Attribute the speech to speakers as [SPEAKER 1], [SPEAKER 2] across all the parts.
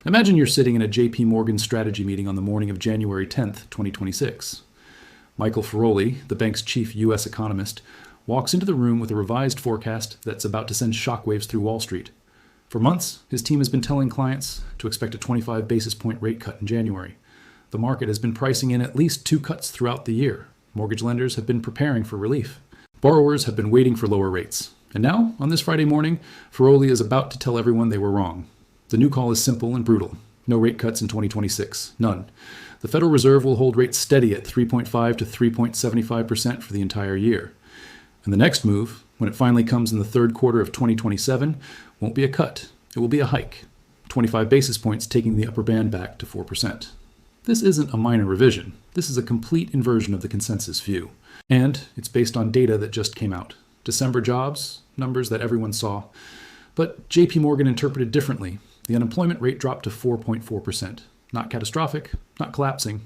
[SPEAKER 1] Imagine you're sitting in a JPMorgan strategy meeting on the morning of January 10th, 2026. Michael Feroli, the bank's chief U.S. economist, walks into the room with a revised forecast that's about to send shockwaves through Wall Street. For months, his team has been telling clients to expect a 25 basis point rate cut in January. The market has been pricing in at least 2 cuts throughout the year. Mortgage lenders have been preparing for relief. Borrowers have been waiting for lower rates. And now, on this Friday morning, Feroli is about to tell everyone they were wrong. The new call is simple and brutal. No rate cuts in 2026. None. The Federal Reserve will hold rates steady at 3.5 to 3.75% for the entire year. And the next move, when it finally comes in the third quarter of 2027, won't be a cut. It will be a hike. 25 basis points taking the upper band back to 4%. This isn't a minor revision. This is a complete inversion of the consensus view. And it's based on data that just came out. December jobs, numbers that everyone saw. But JPMorgan interpreted differently. The unemployment rate dropped to 4.4%. Not catastrophic, not collapsing,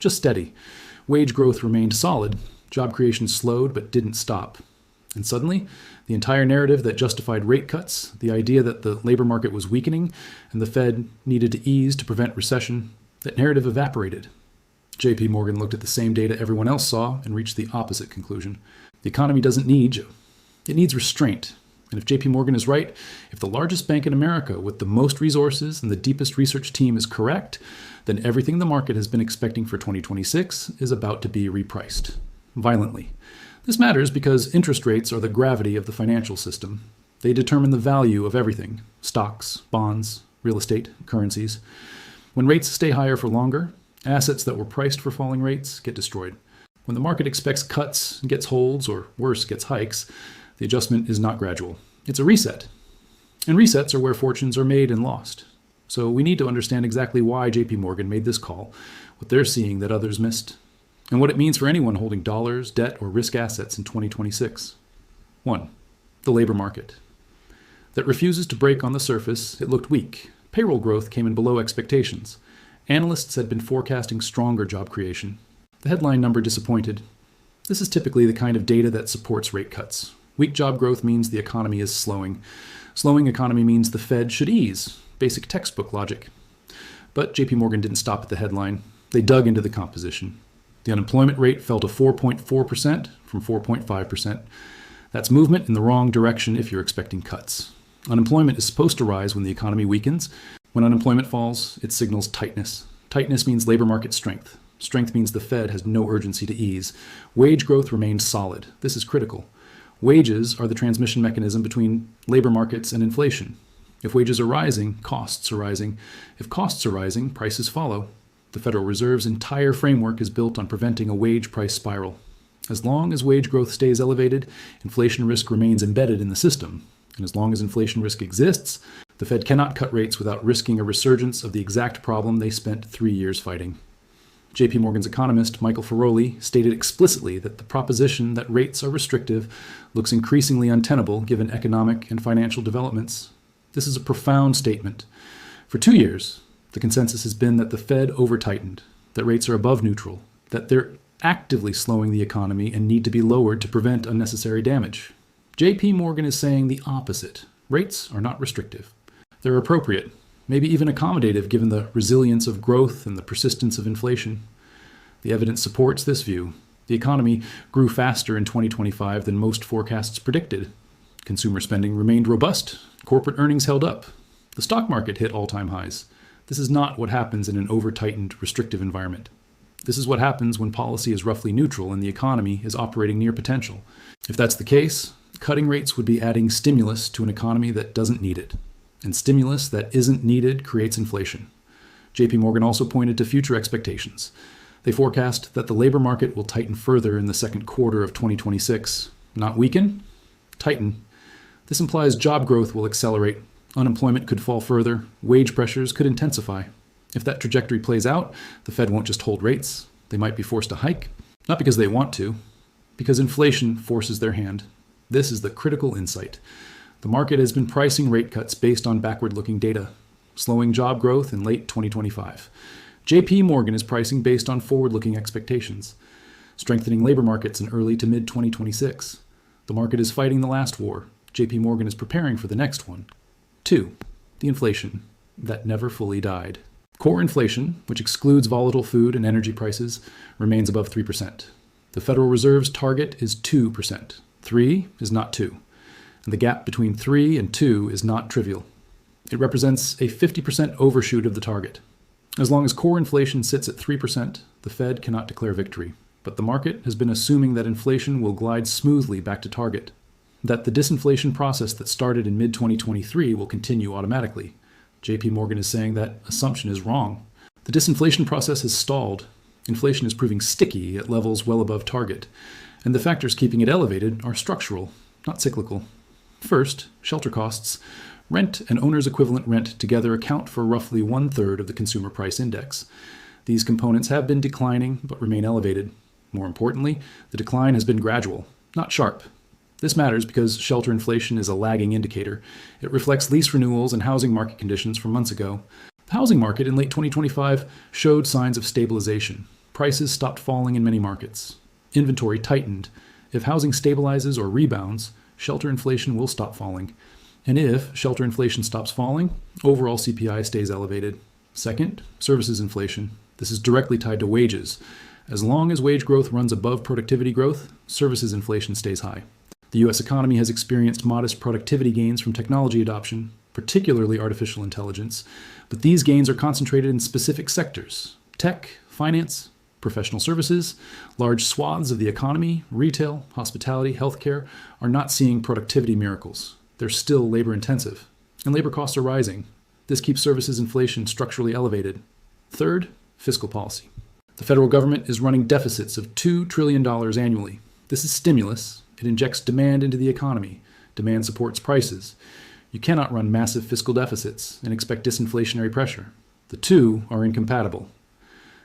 [SPEAKER 1] just steady. Wage growth remained solid. Job creation slowed but didn't stop. And suddenly, the entire narrative that justified rate cuts, the idea that the labor market was weakening and the Fed needed to ease to prevent recession, that narrative evaporated. JPMorgan looked at the same data everyone else saw and reached the opposite conclusion. The economy doesn't need you. It needs restraint. And if JPMorgan is right, if the largest bank in America with the most resources and the deepest research team is correct, then everything the market has been expecting for 2026 is about to be repriced. Violently. This matters because interest rates are the gravity of the financial system. They determine the value of everything: stocks, bonds, real estate, currencies. When rates stay higher for longer, assets that were priced for falling rates get destroyed. When the market expects cuts and gets holds, or worse, gets hikes, the adjustment is not gradual. It's a reset. And resets are where fortunes are made and lost. So we need to understand exactly why JPMorgan made this call, what they're seeing that others missed, and what it means for anyone holding dollars, debt, or risk assets in 2026. 1. The labor market. That refuses to break on the surface, it looked weak. Payroll growth came in below expectations. Analysts had been forecasting stronger job creation. The headline number disappointed. This is typically the kind of data that supports rate cuts. Weak job growth means the economy is slowing. Slowing economy means the Fed should ease. Basic textbook logic. But JPMorgan didn't stop at the headline. They dug into the composition. The unemployment rate fell to 4.4% from 4.5%. That's movement in the wrong direction if you're expecting cuts. Unemployment is supposed to rise when the economy weakens. When unemployment falls, it signals tightness. Tightness means labor market strength. Strength means the Fed has no urgency to ease. Wage growth remains solid. This is critical. Wages are the transmission mechanism between labor markets and inflation. If wages are rising, costs are rising. If costs are rising, prices follow. The Federal Reserve's entire framework is built on preventing a wage price spiral. As long as wage growth stays elevated, inflation risk remains embedded in the system. And as long as inflation risk exists, the Fed cannot cut rates without risking a resurgence of the exact problem they spent 3 years fighting. JPMorgan's economist, Michael Feroli, stated explicitly that the proposition that rates are restrictive looks increasingly untenable given economic and financial developments. This is a profound statement. For 2 years, the consensus has been that the Fed over-tightened, that rates are above neutral, that they're actively slowing the economy and need to be lowered to prevent unnecessary damage. JPMorgan is saying the opposite. Rates are not restrictive. They're appropriate, maybe even accommodative given the resilience of growth and the persistence of inflation. The evidence supports this view. The economy grew faster in 2025 than most forecasts predicted. Consumer spending remained robust. Corporate earnings held up. The stock market hit all-time highs. This is not what happens in an over-tightened, restrictive environment. This is what happens when policy is roughly neutral and the economy is operating near potential. If that's the case, cutting rates would be adding stimulus to an economy that doesn't need it. And stimulus that isn't needed creates inflation. JPMorgan also pointed to future expectations. They forecast that the labor market will tighten further in the second quarter of 2026. Not weaken, tighten. This implies job growth will accelerate. Unemployment could fall further. Wage pressures could intensify. If that trajectory plays out, the Fed won't just hold rates. They might be forced to hike. Not because they want to, because inflation forces their hand. This is the critical insight. The market has been pricing rate cuts based on backward-looking data, slowing job growth in late 2025. JPMorgan is pricing based on forward-looking expectations, strengthening labor markets in early to mid-2026. The market is fighting the last war. JPMorgan is preparing for the next one. 2. The inflation. that never fully died. Core inflation, which excludes volatile food and energy prices, remains above 3%. The Federal Reserve's target is 2%. 3 is not 2. And the gap between 3 and 2 is not trivial. It represents a 50% overshoot of the target. As long as core inflation sits at 3%, the Fed cannot declare victory. But the market has been assuming that inflation will glide smoothly back to target, that the disinflation process that started in mid-2023 will continue automatically. JPMorgan is saying that assumption is wrong. The disinflation process has stalled. Inflation is proving sticky at levels well above target, and the factors keeping it elevated are structural, not cyclical. First, shelter costs. Rent and owner's equivalent rent together account for roughly 1/3 of the consumer price index. These components have been declining but remain elevated. More importantly, the decline has been gradual, not sharp. This matters because shelter inflation is a lagging indicator. It reflects lease renewals and housing market conditions from months ago. The housing market in late 2025 showed signs of stabilization. Prices stopped falling in many markets. Inventory tightened. If housing stabilizes or rebounds, shelter inflation will stop falling. And if shelter inflation stops falling, overall CPI stays elevated. Second, services inflation. This is directly tied to wages. As long as wage growth runs above productivity growth, services inflation stays high. The U.S. economy has experienced modest productivity gains from technology adoption, particularly artificial intelligence, but these gains are concentrated in specific sectors: tech, finance, professional services. Large swaths of the economy, retail, hospitality, healthcare, are not seeing productivity miracles. They're still labor intensive, and labor costs are rising. This keeps services inflation structurally elevated. Third, fiscal policy. The federal government is running deficits of $2 trillion annually. This is stimulus. It injects demand into the economy. Demand supports prices. You cannot run massive fiscal deficits and expect disinflationary pressure. The two are incompatible.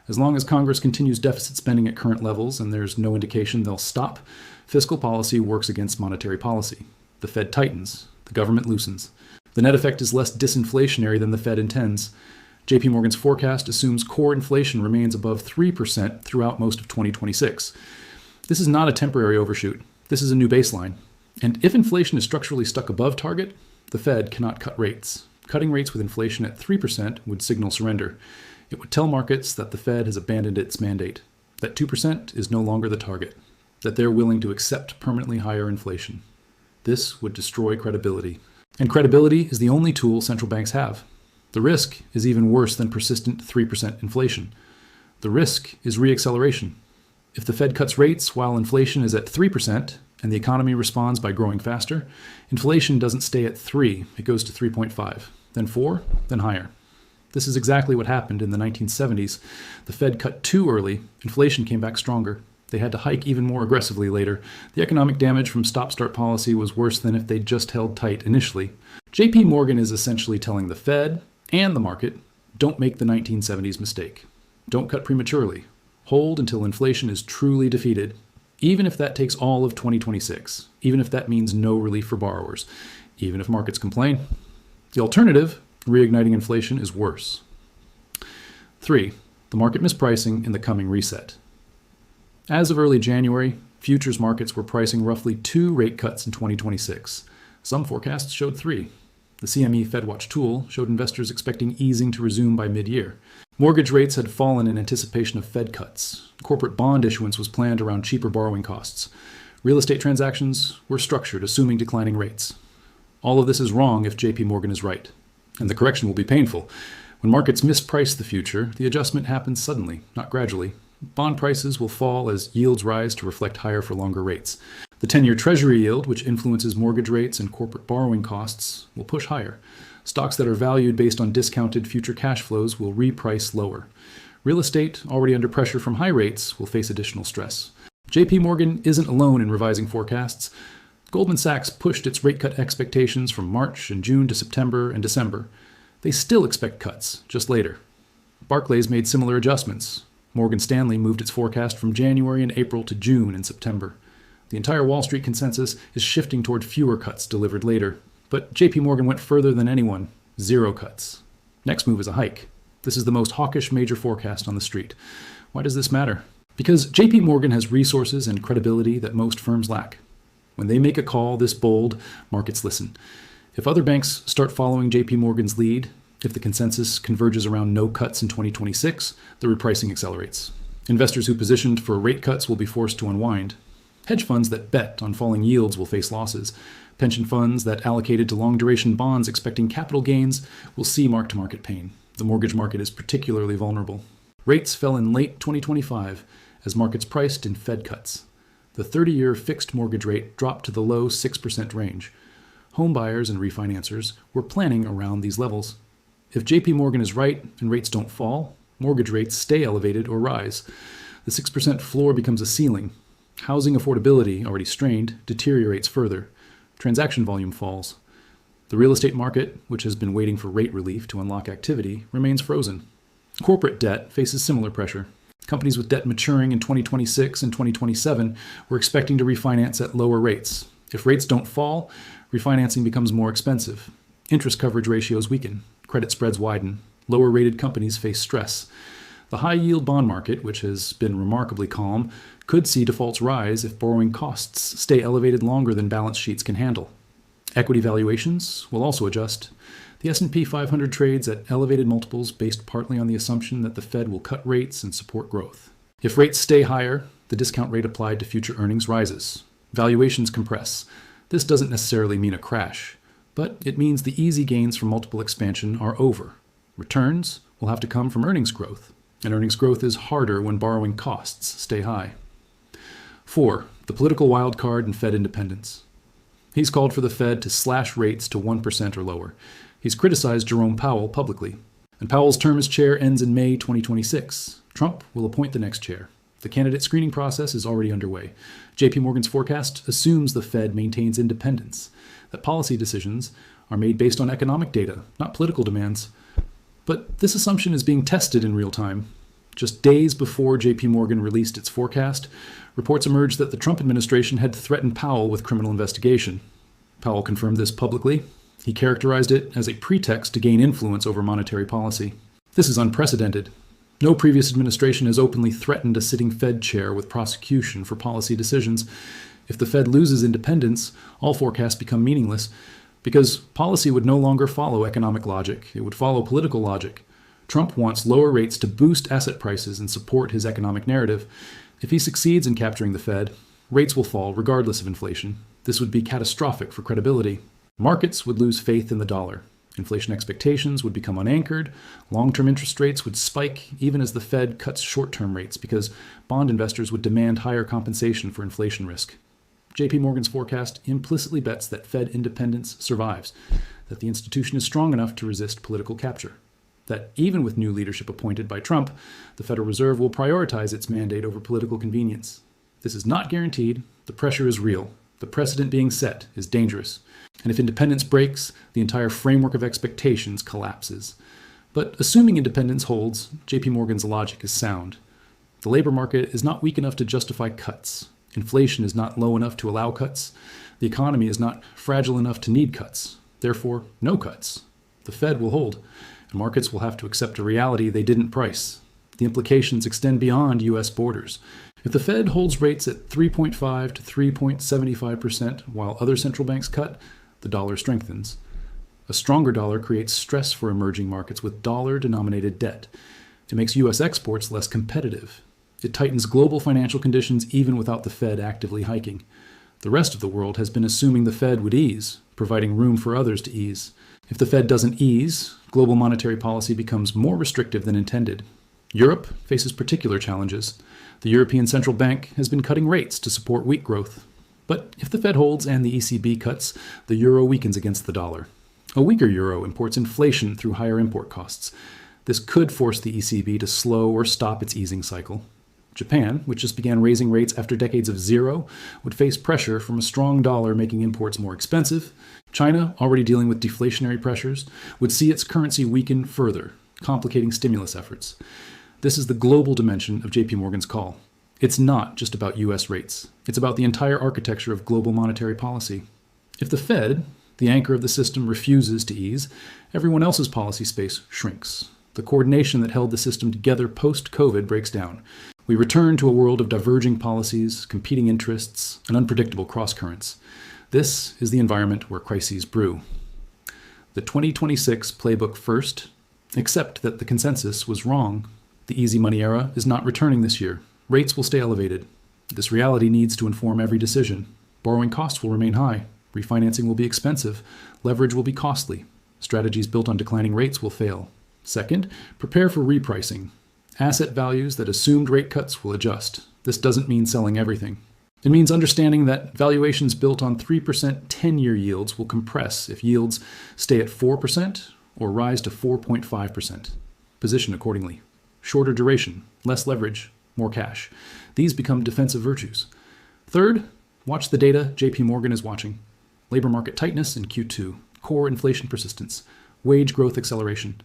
[SPEAKER 1] As long as Congress continues deficit spending at current levels, and there's no indication they'll stop, fiscal policy works against monetary policy. The Fed tightens. The government loosens. The net effect is less disinflationary than the Fed intends. JPMorgan's forecast assumes core inflation remains above 3% throughout most of 2026. This is not a temporary overshoot. This is a new baseline. And if inflation is structurally stuck above target, the Fed cannot cut rates. Cutting rates with inflation at 3% would signal surrender. It would tell markets that the Fed has abandoned its mandate, that 2% is no longer the target, that they're willing to accept permanently higher inflation. This would destroy credibility. And credibility is the only tool central banks have. The risk is even worse than persistent 3% inflation. The risk is reacceleration. If the Fed cuts rates while inflation is at 3% and the economy responds by growing faster, inflation doesn't stay at 3, it goes to 3.5, then 4, then higher. This is exactly what happened in the 1970s. The Fed cut too early, inflation came back stronger. They had to hike even more aggressively later. The economic damage from stop-start policy was worse than if they'd just held tight initially. JPMorgan is essentially telling the Fed and the market, don't make the 1970s mistake. Don't cut prematurely. Hold until inflation is truly defeated, even if that takes all of 2026, even if that means no relief for borrowers, even if markets complain. The alternative, reigniting inflation, is worse. 3. The market mispricing in the coming reset. As of early January, futures markets were pricing roughly 2 rate cuts in 2026. Some forecasts showed 3. The CME FedWatch tool showed investors expecting easing to resume by mid-year. Mortgage rates had fallen in anticipation of Fed cuts. Corporate bond issuance was planned around cheaper borrowing costs. Real estate transactions were structured assuming declining rates. All of this is wrong if JPMorgan is right. And the correction will be painful. When markets misprice the future, the adjustment happens suddenly, not gradually. Bond prices will fall as yields rise to reflect higher for longer rates. The 10-year Treasury yield, which influences mortgage rates and corporate borrowing costs, will push higher. Stocks that are valued based on discounted future cash flows will reprice lower. Real estate, already under pressure from high rates, will face additional stress. JPMorgan isn't alone in revising forecasts. Goldman Sachs pushed its rate cut expectations from March and June to September and December. They still expect cuts, just later. Barclays made similar adjustments. Morgan Stanley moved its forecast from January and April to June and September. The entire Wall Street consensus is shifting toward fewer cuts delivered later. But JPMorgan went further than anyone, 0 cuts. Next move is a hike. This is the most hawkish major forecast on the street. Why does this matter? Because JPMorgan has resources and credibility that most firms lack. When they make a call this bold, markets listen. If other banks start following JPMorgan's lead, If the consensus converges around no cuts in 2026, the repricing accelerates. Investors who positioned for rate cuts will be forced to unwind. Hedge funds that bet on falling yields will face losses. Pension funds that allocated to long-duration bonds expecting capital gains will see mark-to-market pain. The mortgage market is particularly vulnerable. Rates fell in late 2025 as markets priced in Fed cuts. The 30-year fixed mortgage rate dropped to the low 6% range. Home buyers and refinancers were planning around these levels. If JPMorgan is right and rates don't fall, mortgage rates stay elevated or rise. The 6% floor becomes a ceiling. Housing affordability, already strained, deteriorates further. Transaction volume falls. The real estate market, which has been waiting for rate relief to unlock activity, remains frozen. Corporate debt faces similar pressure. Companies with debt maturing in 2026 and 2027 were expecting to refinance at lower rates. If rates don't fall, refinancing becomes more expensive. Interest coverage ratios weaken. Credit spreads widen. Lower-rated companies face stress. The high-yield bond market, which has been remarkably calm, could see defaults rise if borrowing costs stay elevated longer than balance sheets can handle. Equity valuations will also adjust. The S&P 500 trades at elevated multiples based partly on the assumption that the Fed will cut rates and support growth. If rates stay higher, the discount rate applied to future earnings rises. Valuations compress. This doesn't necessarily mean a crash, but it means the easy gains from multiple expansion are over. Returns will have to come from earnings growth, and earnings growth is harder when borrowing costs stay high. 4. The political wild card and Fed independence. He's called for the Fed to slash rates to 1% or lower. He's criticized Jerome Powell publicly. And Powell's term as chair ends in May 2026. Trump will appoint the next chair. The candidate screening process is already underway. JPMorgan's forecast assumes the Fed maintains independence, that policy decisions are made based on economic data, not political demands. But this assumption is being tested in real time. Just days before JPMorgan released its forecast, reports emerged that the Trump administration had threatened Powell with criminal investigation. Powell confirmed this publicly. He characterized it as a pretext to gain influence over monetary policy. This is unprecedented. No previous administration has openly threatened a sitting Fed chair with prosecution for policy decisions. If the Fed loses independence, all forecasts become meaningless, because policy would no longer follow economic logic. It would follow political logic. Trump wants lower rates to boost asset prices and support his economic narrative. If he succeeds in capturing the Fed, rates will fall regardless of inflation. This would be catastrophic for credibility. Markets would lose faith in the dollar. Inflation expectations would become unanchored. Long-term interest rates would spike even as the Fed cuts short-term rates because bond investors would demand higher compensation for inflation risk. JPMorgan's forecast implicitly bets that Fed independence survives, that the institution is strong enough to resist political capture, that even with new leadership appointed by Trump, the Federal Reserve will prioritize its mandate over political convenience. This is not guaranteed. The pressure is real. The precedent being set is dangerous. And if independence breaks, the entire framework of expectations collapses. But assuming independence holds, JPMorgan's logic is sound. The labor market is not weak enough to justify cuts. Inflation is not low enough to allow cuts. The economy is not fragile enough to need cuts. Therefore, no cuts. The Fed will hold, and markets will have to accept a reality they didn't price. The implications extend beyond U.S. borders. If the Fed holds rates at 3.5 to 3.75% while other central banks cut, the dollar strengthens. A stronger dollar creates stress for emerging markets with dollar-denominated debt. It makes U.S. exports less competitive. It tightens global financial conditions even without the Fed actively hiking. The rest of the world has been assuming the Fed would ease, providing room for others to ease. If the Fed doesn't ease, global monetary policy becomes more restrictive than intended. Europe faces particular challenges. The European Central Bank has been cutting rates to support weak growth. But if the Fed holds and the ECB cuts, the euro weakens against the dollar. A weaker euro imports inflation through higher import costs. This could force the ECB to slow or stop its easing cycle. Japan, which just began raising rates after decades of zero, would face pressure from a strong dollar making imports more expensive. China, already dealing with deflationary pressures, would see its currency weaken further, complicating stimulus efforts. This is the global dimension of JPMorgan's call. It's not just about U.S. rates. It's about the entire architecture of global monetary policy. If the Fed, the anchor of the system, refuses to ease, everyone else's policy space shrinks. The coordination that held the system together post-COVID breaks down. We return to a world of diverging policies, competing interests, and unpredictable cross-currents. This is the environment where crises brew. The 2026 Playbook first, except that the consensus was wrong. The easy money era is not returning this year. Rates will stay elevated. This reality needs to inform every decision. Borrowing costs will remain high. Refinancing will be expensive. Leverage will be costly. Strategies built on declining rates will fail. Second, prepare for repricing. Asset values that assumed rate cuts will adjust. This doesn't mean selling everything. It means understanding that valuations built on 3% 10-year yields will compress if yields stay at 4% or rise to 4.5%. Position accordingly. Shorter duration, less leverage, more cash. These become defensive virtues. Third, watch the data JPMorgan is watching. Labor market tightness in Q2, core inflation persistence, wage growth acceleration.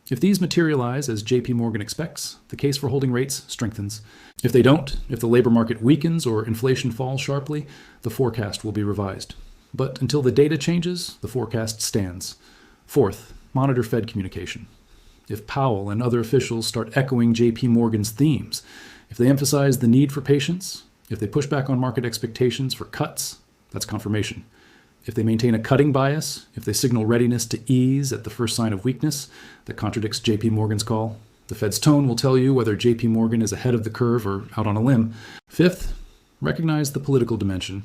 [SPEAKER 1] If these materialize as JPMorgan expects, the case for holding rates strengthens. If they don't, if the labor market weakens or inflation falls sharply, the forecast will be revised. But until the data changes, the forecast stands. Fourth, monitor Fed communication. If Powell and other officials start echoing JPMorgan's themes, if they emphasize the need for patience, if they push back on market expectations for cuts, that's confirmation. If they maintain a cutting bias, if they signal readiness to ease at the first sign of weakness that contradicts JPMorgan's call, the Fed's tone will tell you whether JPMorgan is ahead of the curve or out on a limb. Fifth, recognize the political dimension.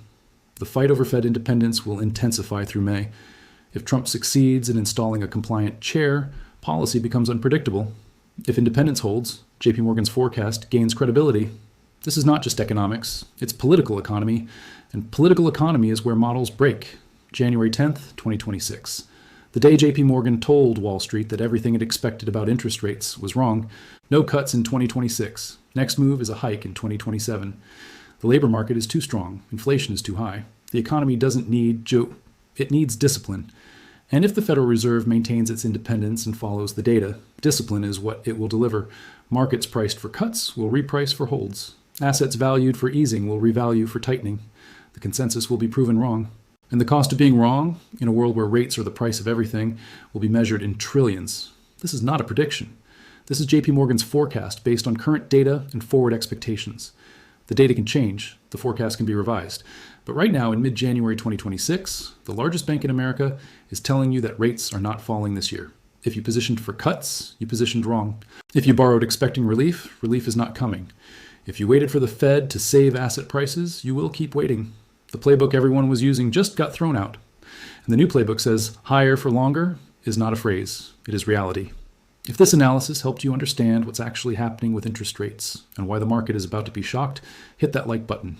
[SPEAKER 1] The fight over Fed independence will intensify through May. If Trump succeeds in installing a compliant chair, policy becomes unpredictable. If independence holds, JPMorgan's forecast gains credibility. This is not just economics, it's political economy, and political economy is where models break. January 10th, 2026. The day JPMorgan told Wall Street that everything it expected about interest rates was wrong. No cuts in 2026. Next move is a hike in 2027. The labor market is too strong. Inflation is too high. The economy doesn't need it needs discipline. And if the Federal Reserve maintains its independence and follows the data, discipline is what it will deliver. Markets priced for cuts will reprice for holds. Assets valued for easing will revalue for tightening. The consensus will be proven wrong. And the cost of being wrong, in a world where rates are the price of everything, will be measured in trillions. This is not a prediction. This is JPMorgan's forecast based on current data and forward expectations. The data can change, the forecast can be revised. But right now, in mid-January 2026, the largest bank in America is telling you that rates are not falling this year. If you positioned for cuts, you positioned wrong. If you borrowed expecting relief, relief is not coming. If you waited for the Fed to save asset prices, you will keep waiting. The playbook everyone was using just got thrown out. And the new playbook says, higher for longer is not a phrase, it is reality. If this analysis helped you understand what's actually happening with interest rates and why the market is about to be shocked, hit that like button.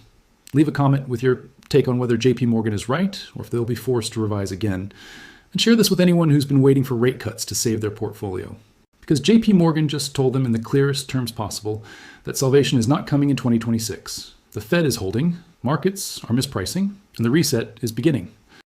[SPEAKER 1] Leave a comment with your take on whether JPMorgan is right or if they'll be forced to revise again. And share this with anyone who's been waiting for rate cuts to save their portfolio. Because JPMorgan just told them in the clearest terms possible that salvation is not coming in 2026. The Fed is holding, markets are mispricing, and the reset is beginning.